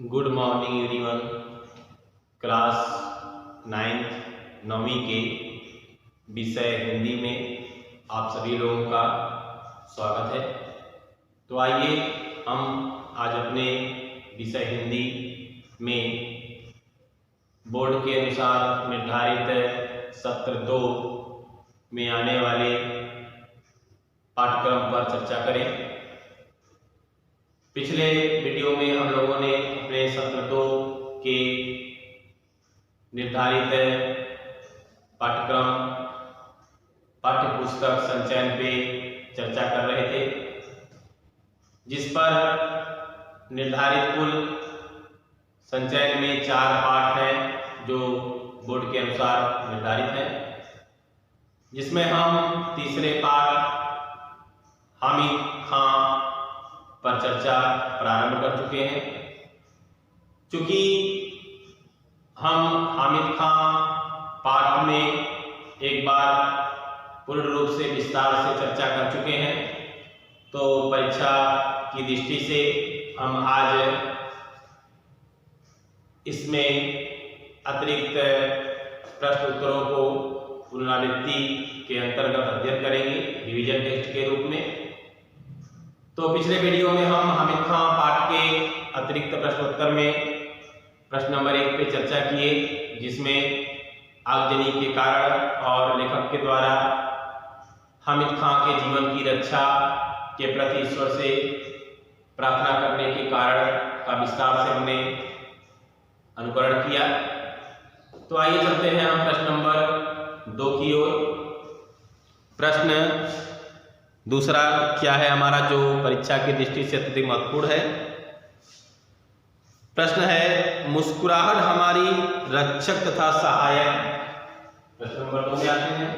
Good morning everyone. Class 9th 9वीं के विषय हिंदी में आप सभी लोगों का स्वागत है। तो आइए हम आज अपने विषय हिंदी में बोर्ड के अनुसार निर्धारित सत्र 2 में आने वाले पाठ्यक्रम पर चर्चा करें। पिछले वीडियो में हम लोगों ने अपने सत्र 2 के निर्धारित पाठ्यक्रम पाठ्यपुस्तक संचयन पे चर्चा कर रहे थे, जिस पर निर्धारित कुल संचयन में 4 पाठ हैं जो बोर्ड के अनुसार निर्धारित हैं, जिसमें हम तीसरे पाठ हामिद खां पर चर्चा प्रारंभ कर चुके हैं। चूंकि हम हामिद खां पाठ में एक बार पूर्ण रूप से विस्तार से चर्चा कर चुके हैं, तो परीक्षा की दृष्टि से हम आज इसमें अतिरिक्त प्रश्न उत्तरों को पुनरावृत्ति के अंतर्गत अध्ययन करेंगे रिवीजन टेस्ट के रूप में। तो पिछले वीडियो में हम हामिद खां पाठ के अतिरिक्त प्रश्नोत्तर में प्रश्न नंबर 1 पे चर्चा किए, जिसमें आगजनी के कारण और लेखक के द्वारा हामिद खां के जीवन की रक्षा के प्रति ईश्वर से प्रार्थना करने के कारण का विस्तार से हमने अनुकरण किया। तो आइए चलते हैं हम प्रश्न नंबर 2 की ओर। प्रश्न दूसरा क्या है हमारा, जो परीक्षा की दृष्टि से अत्यधिक महत्वपूर्ण है। प्रश्न है, मुस्कुराहट हमारी रक्षक तथा सहायक। प्रश्न नंबर 2 में आते हैं।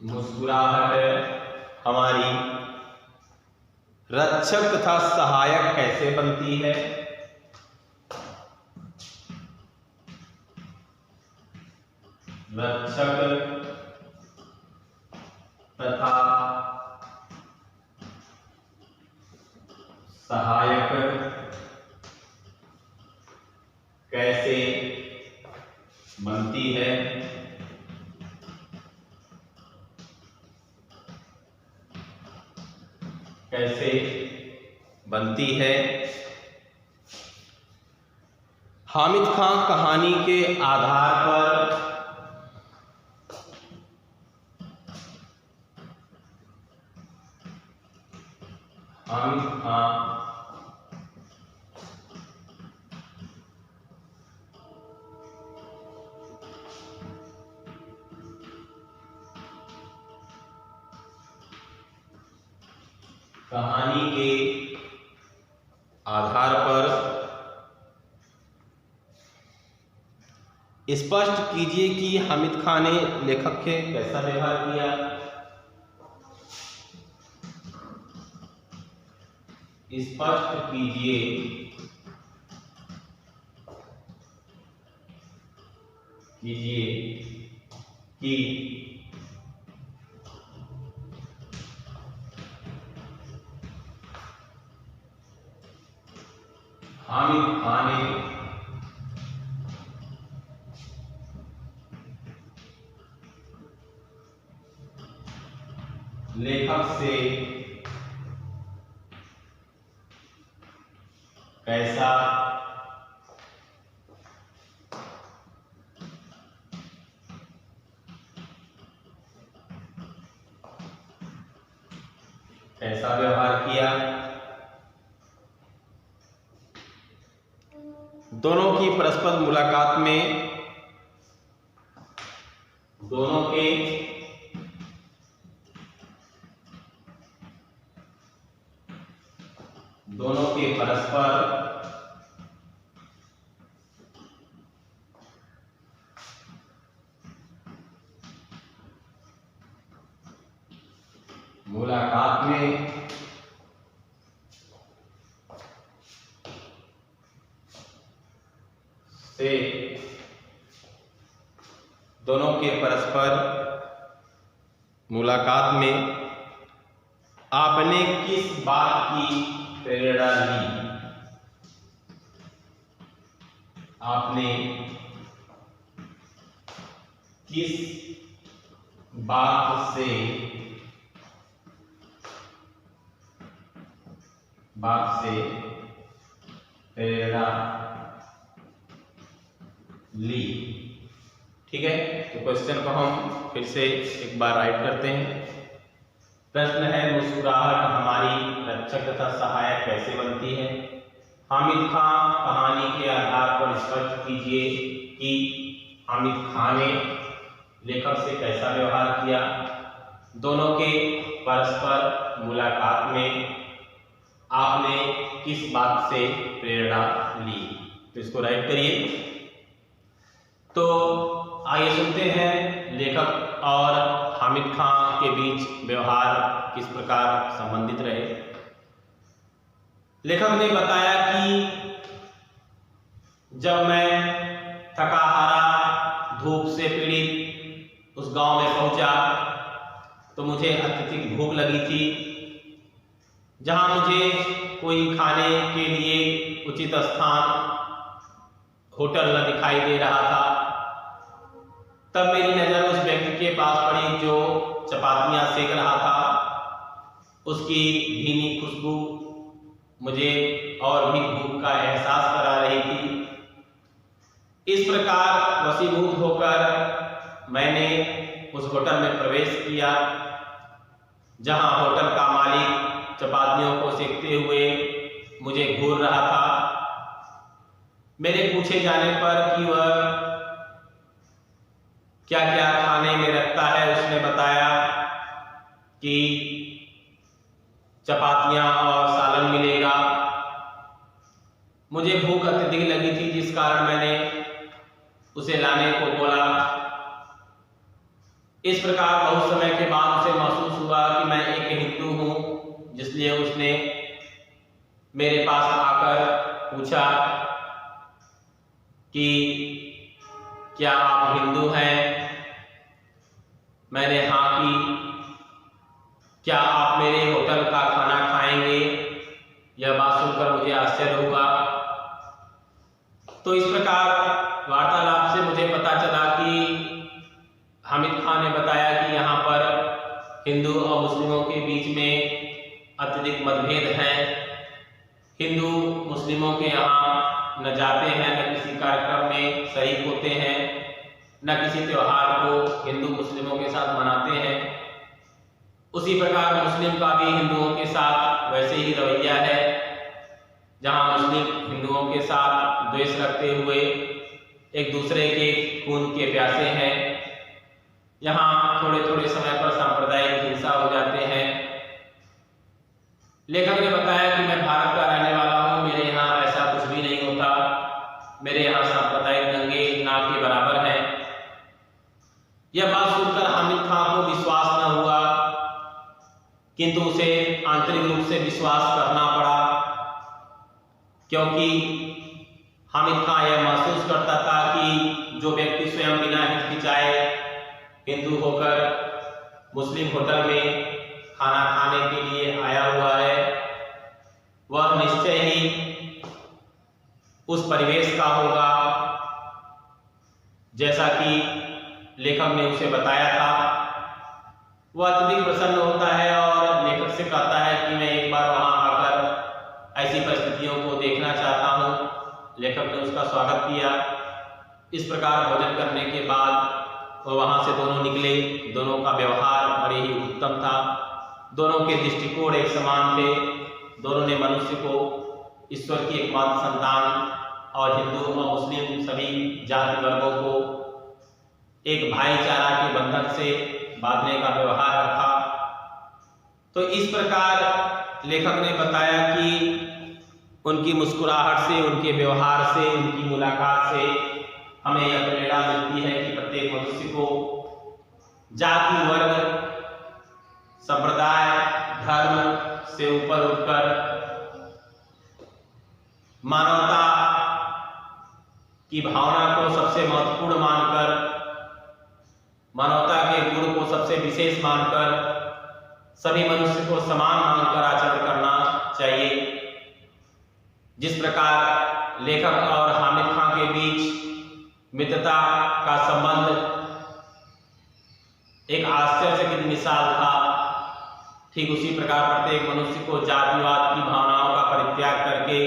मुस्कुराहट हमारी रक्षक तथा सहायक कैसे बनती है। रक्षक तथा सहायक कैसे बनती है। कैसे बनती है। हामिद खां कहानी के आधार पर हामिद खां कहानी के आधार पर स्पष्ट कीजिए कि हामिद खां ने लेखक से कैसा व्यवहार किया। स्पष्ट कीजिए कि हामिद खां ने लेखक से कैसा व्यवहार किया। दोनों की परस्पर मुलाकात में दोनों के परस्पर मुलाकात में से दोनों के परस्पर मुलाकात में आपने किस बात की प्रेरणा ली? आपने किस बात से प्रेरणा ली? ठीक है, तो क्वेश्चन को हम फिर से एक बार राइट करते हैं। प्रश्न है, मुस्कुराहट हमारी रक्षक तथा सहायक कैसे बनती है? हामिद खान कहानी के आधार पर स्पष्ट कीजिए कि हामिद खान ने लेखक से कैसा व्यवहार किया। दोनों के परस्पर मुलाकात में आपने किस बात से प्रेरणा ली? तो इसको राइट करिए। तो आइए सुनते हैं लेखक और हामिद खान के बीच व्यवहार किस प्रकार संबंधित रहे। लेखक ने बताया कि जब मैं थका हारा धूप से पीड़ित उस गांव में पहुंचा तो मुझे अत्यधिक भूख लगी थी। जहां मुझे कोई खाने के लिए उचित स्थान होटल न दिखाई दे रहा था, तब मेरी नजर उस व्यक्ति के पास पड़ी जो चपातियां सेक रहा था। उसकी भीनी खुशबू मुझे और भी भूख का एहसास करा रही थी। इस प्रकार वशीभूत होकर मैंने उस होटल में प्रवेश किया, जहां होटल का मालिक चपातियों को सेकते हुए मुझे घूर रहा था। मेरे पूछे जाने पर कि वह क्या क्या खाने में रखता है, उसने बताया कि चपातियां और सालन मिलेगा। मुझे भूख अत्यधिक लगी थी, जिस कारण मैंने उसे लाने को बोला। इस प्रकार बहुत समय के बाद उसे महसूस हुआ कि मैं एक हिंदू हूं, जिसलिए उसने मेरे पास आकर पूछा कि क्या आप हिंदू हैं? मैंने हाँ की। क्या आप मेरे होटल का खाना खाएंगे? यह बात सुनकर मुझे आश्चर्य हुआ। तो इस प्रकार वार्तालाप से मुझे पता चला कि हामिद खान ने बताया कि यहाँ पर हिंदू और मुस्लिमों के बीच में अत्यधिक मतभेद हैं। हिंदू मुस्लिमों के यहाँ न जाते हैं, न किसी कार्यक्रम में शरीक होते हैं, न किसी त्योहार को हिंदू मुस्लिमों के साथ मनाते हैं। उसी प्रकार मुस्लिम का भी हिंदुओं के साथ वैसे ही रवैया है, जहां मुस्लिम हिंदुओं के साथ द्वेष रखते हुए एक दूसरे के खून के प्यासे हैं। यहाँ थोड़े थोड़े समय पर सांप्रदायिक हिंसा हो जाते हैं। लेखक ने बताया कि मैं भारत का रहने वाला हूँ, मेरे यहाँ ऐसा कुछ भी नहीं होता। मेरे यहाँ सांप्रदायिक दंगे ना के बराबर हैं। यह बात सुनकर हामिद खान को विश्वास न हुआ, किंतु उसे आंतरिक रूप से विश्वास करना पड़ा, क्योंकि हामिद खान यह महसूस करता था कि जो व्यक्ति स्वयं बिना हिचकिचाए हिंदू होकर मुस्लिम होटल में खाना खाने के लिए आया हुआ है, वह निश्चय ही उस परिवेश का होगा जैसा कि लेखक ने उसे बताया था। वह अत्यधिक प्रसन्न होता है और लेखक से कहता है कि मैं एक बार वहां आकर ऐसी परिस्थितियों को देखना चाहता हूं। लेखक ने उसका स्वागत किया। इस प्रकार भोजन करने के बाद वह वहां से दोनों निकले। दोनों का व्यवहार बड़े ही उत्तम था। दोनों के दृष्टिकोण एक समान थे। दोनों ने मनुष्य को ईश्वर की एकमात्र संतान और हिंदू और मुस्लिम सभी जाति वर्गों को एक भाईचारा के बंधन से बांधने का व्यवहार रखा। तो इस प्रकार लेखक ने बताया कि उनकी मुस्कुराहट से, उनके व्यवहार से, उनकी मुलाकात से हमें यह प्रेरणा मिलती है कि प्रत्येक मनुष्य को जाति, वर्ग, संप्रदाय, धर्म से ऊपर उठकर मानवता की भावना को सबसे महत्वपूर्ण मानकर, मानवता के गुण को सबसे विशेष मानकर, सभी मनुष्य को समान मानकर आचरण करना चाहिए। जिस प्रकार लेखक और हामिद खां के बीच मित्रता का संबंध एक आश्चर्यचकित मिसाल था, ठीक उसी प्रकार प्रत्येक मनुष्य को जातिवाद की भावनाओं का परित्याग करके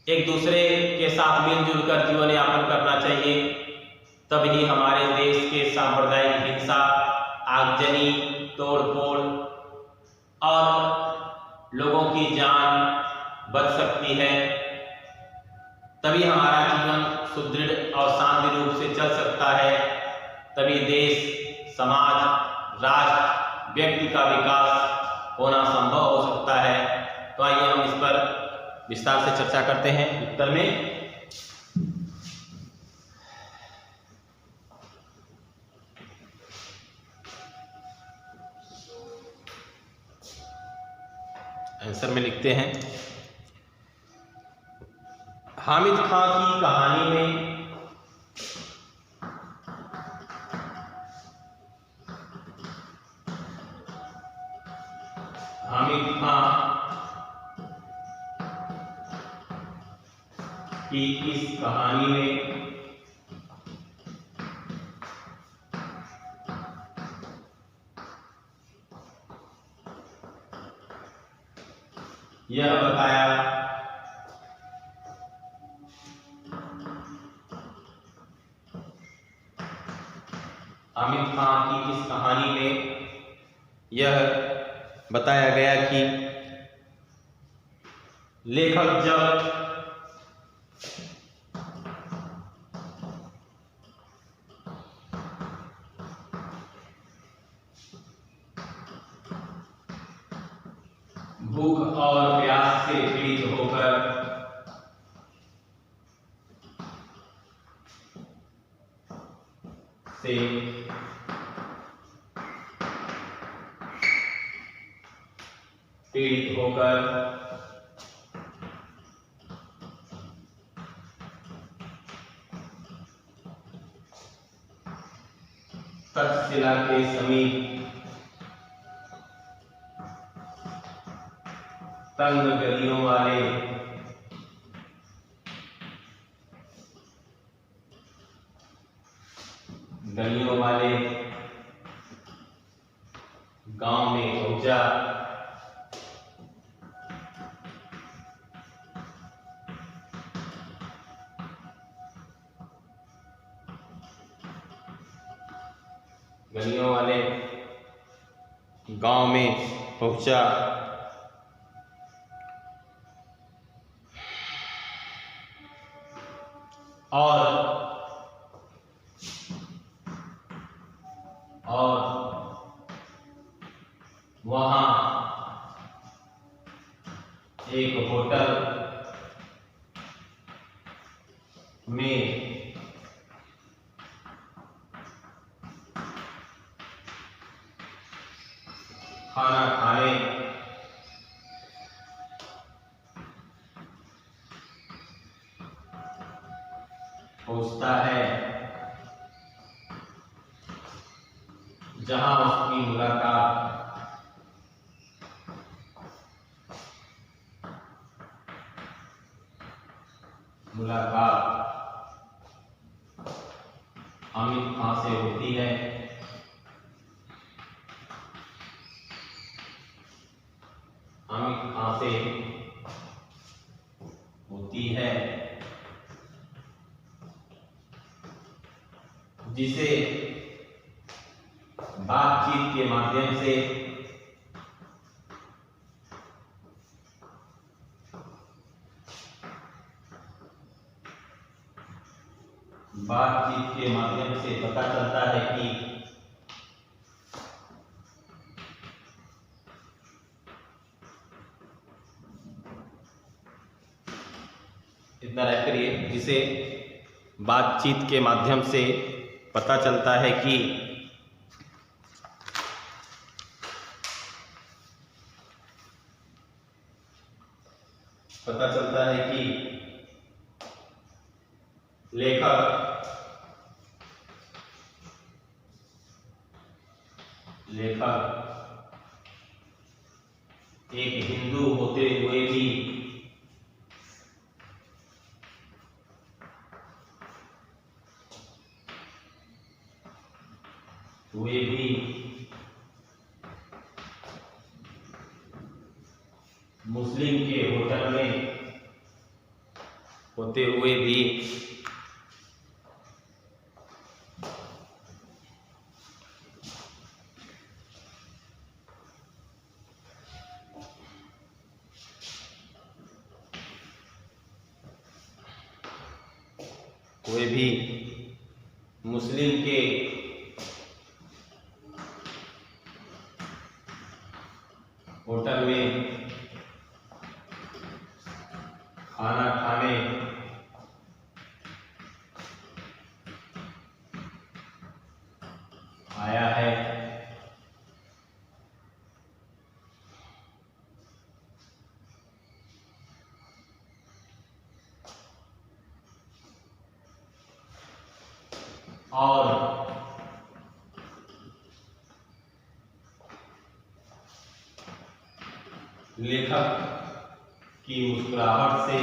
एक दूसरे के साथ मिलजुल कर जीवन यापन करना चाहिए। तभी हमारे देश के सांप्रदायिक हिंसा, आगजनी, तोड़फोड़ और लोगों की जान बच सकती है। तभी हमारा जीवन सुदृढ़ और शांति रूप से चल सकता है। तभी देश, समाज, राष्ट्र, व्यक्ति का विकास होना संभव हो सकता है। तो आइए हम इस पर विस्तार से चर्चा करते हैं। उत्तर में आंसर में लिखते हैं, हामिद खां की कहानी में हामिद खां की इस कहानी में यह बताया हामिद खां की इस कहानी में यह बताया गया कि लेखक जब भूख और प्यास से पीड़ित होकर तक्षशिला के समीप तंग गलियों वाले गांव में पहुंचा। गलियों वाले गांव में पहुंचा और वहां एक होटल में खाना खाने पहुंचता है, जहां उसकी मुलाकात हामिद खां से होती है। हामिद खां से होती है जिसे बातचीत के माध्यम से पता चलता है कि इतना रैप करिए, जिसे बातचीत के माध्यम से पता चलता है कि लेखक एक हिंदू होते हुए भी मुस्लिम के होटल में होते हुए भी कोई भी मुस्लिम के होटल में खाना खाने आया है और लेखक की मुस्कुराहट से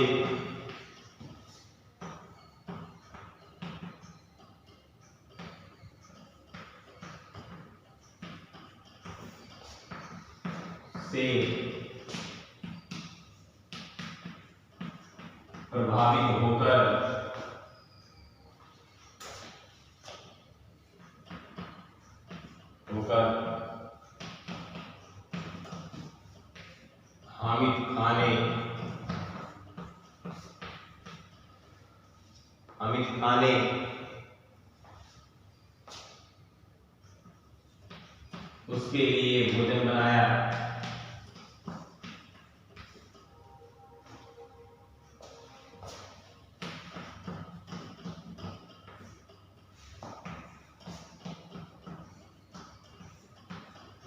प्रभावित होकर हामिद खान ने उसके लिए भोजन बनाया।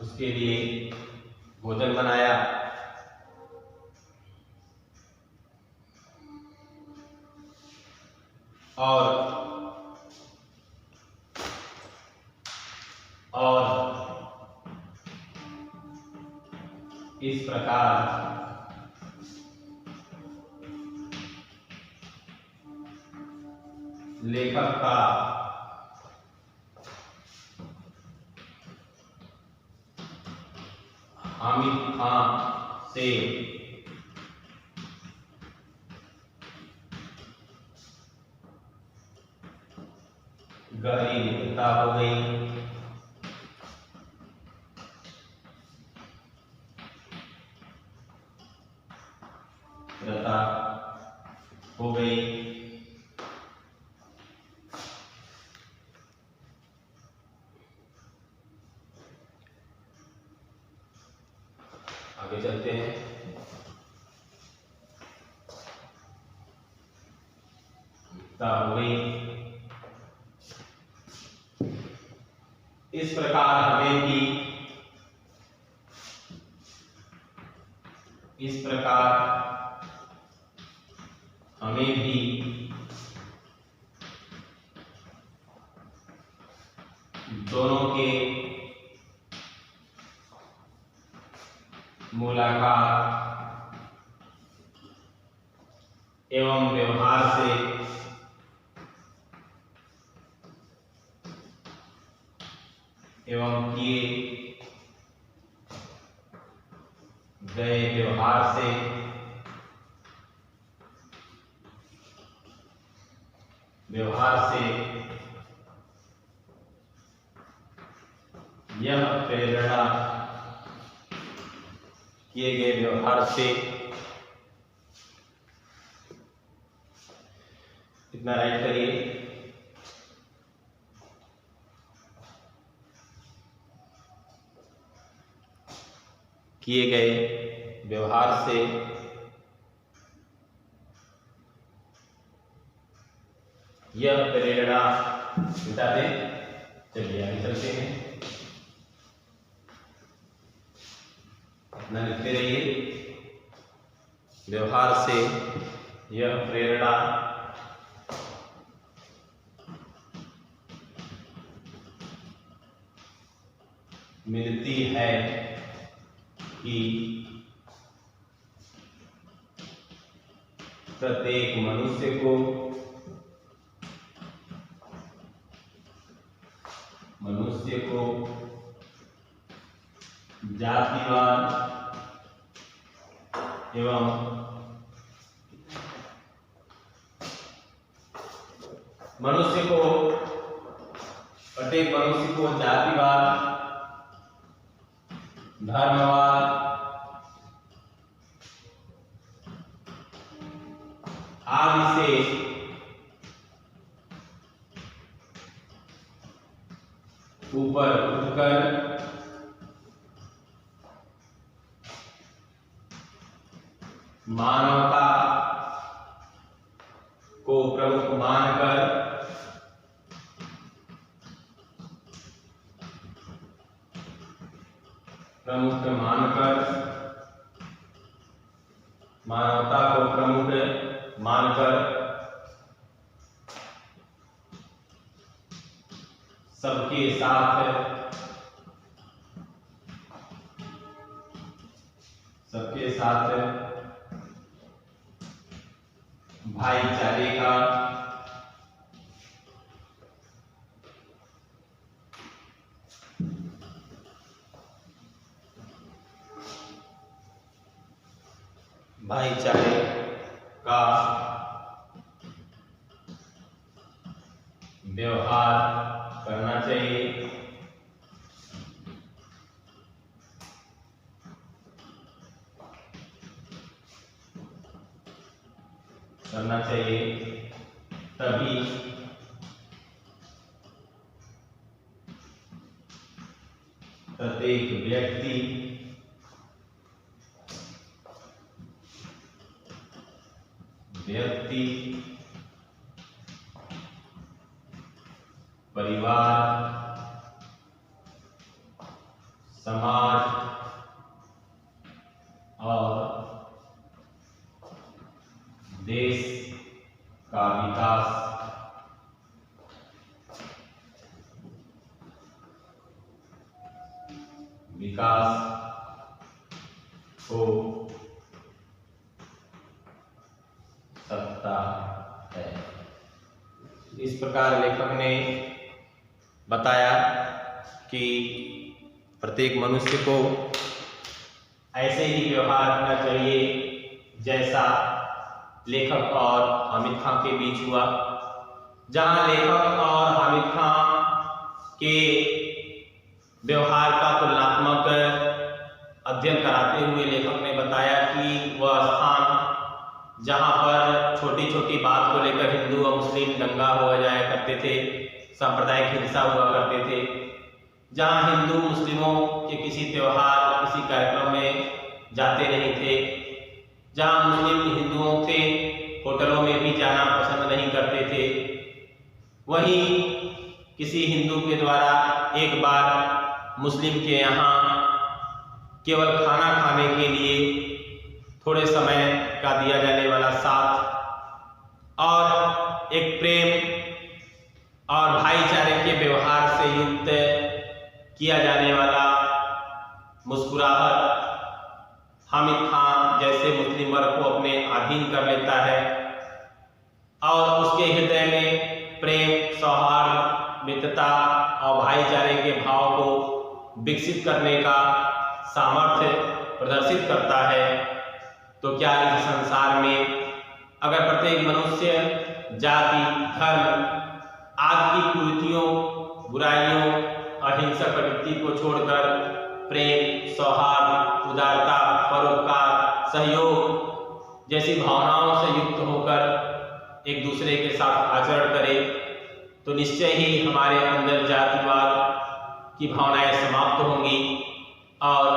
उसके लिए भोजन बनाया और इस प्रकार लेखक का हामिद खान से गहरी मित्रता हो गई। आगे चलते हैं। हो गई। इस प्रकार हमें भी दोनों के मुलाकात एवं व्यवहार से एवं किए गए व्यवहार से यह प्रेरणा किए गए व्यवहार से इतना राइट करिए। किए गए व्यवहार से यह प्रेरणा मिटा दें। चलिए आगे चलते हैं। अपना लिखते रहिए। व्यवहार से यह प्रेरणा मिलती है कि प्रत्येक मनुष्य को जातिवाद एवं प्रत्येक मनुष्य को जातिवाद, धर्मवाद आदि से ऊपर उठकर मानवता को प्रमुख मानकर मानवता को प्रमुख मानकर सबके साथ भाईचारे का व्यवहार करना चाहिए। तभी प्रत्येक व्यक्ति परिवार, समाज और देश का विकास हो सकता है। इस प्रकार लेखक ने बताया कि प्रत्येक मनुष्य को ऐसे ही व्यवहार करना चाहिए जैसा लेखक और हामिद खां के बीच हुआ। जहां लेखक और हामिद खां के व्यवहार का तुलनात्मक अध्ययन कराते हुए लेखक ने बताया कि वह स्थान जहां पर छोटी छोटी बात को लेकर हिंदू और मुस्लिम दंगा हो जाया करते थे, सांप्रदायिक हिंसा हुआ करते थे, जहां हिंदू मुस्लिमों के किसी त्योहार किसी कार्यक्रम में जाते नहीं थे, जहां मुस्लिम हिंदुओं थे होटलों में भी जाना पसंद नहीं करते थे, वहीं किसी हिंदू के द्वारा एक बार मुस्लिम के यहाँ केवल खाना खाने के लिए थोड़े समय का दिया जाने वाला साथ और एक प्रेम और भाईचारे के व्यवहार से युक्त किया जाने वाला मुस्कुराहट हामिद खां जैसे मुस्लिम वर्ग को अपने अधीन कर लेता है और उसके हृदय में प्रेम, सौहार्द, मित्रता और भाईचारे के भाव को विकसित करने का सामर्थ्य प्रदर्शित करता है। तो क्या इस संसार में अगर प्रत्येक मनुष्य जाति, धर्म आदि की कुरीतियों, बुराइयों, अहिंसक प्रवृत्ति को छोड़कर प्रेम, सौहार्द, उदारता, परोपकार, सहयोग जैसी भावनाओं से युक्त होकर एक दूसरे के साथ आचरण करे तो निश्चय ही हमारे अंदर जातिवाद की भावनाएं समाप्त होंगी और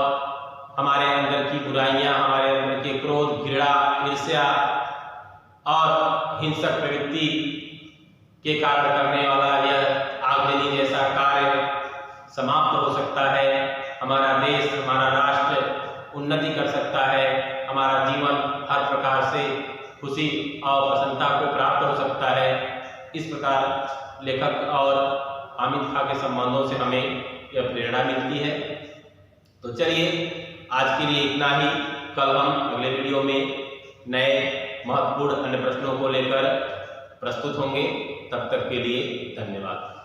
हमारे अंदर की बुराइयां, हमारे अंदर के क्रोध, घृणा, ईर्ष्या और हिंसक प्रवृत्ति के कारण करने वाला यह आगजनी जैसा कार्य समाप्त हो सकता है। हमारा देश, हमारा राष्ट्र उन्नति कर सकता है, हमारा जीवन हर प्रकार से खुशी और प्रसन्नता को प्राप्त हो सकता है। इस प्रकार लेखक और हामिद खां के संबंधों से हमें यह प्रेरणा मिलती है। तो चलिए आज के लिए इतना ही। कल हम अगले वीडियो में नए महत्वपूर्ण अन्य प्रश्नों को लेकर प्रस्तुत होंगे। तब तक के लिए धन्यवाद।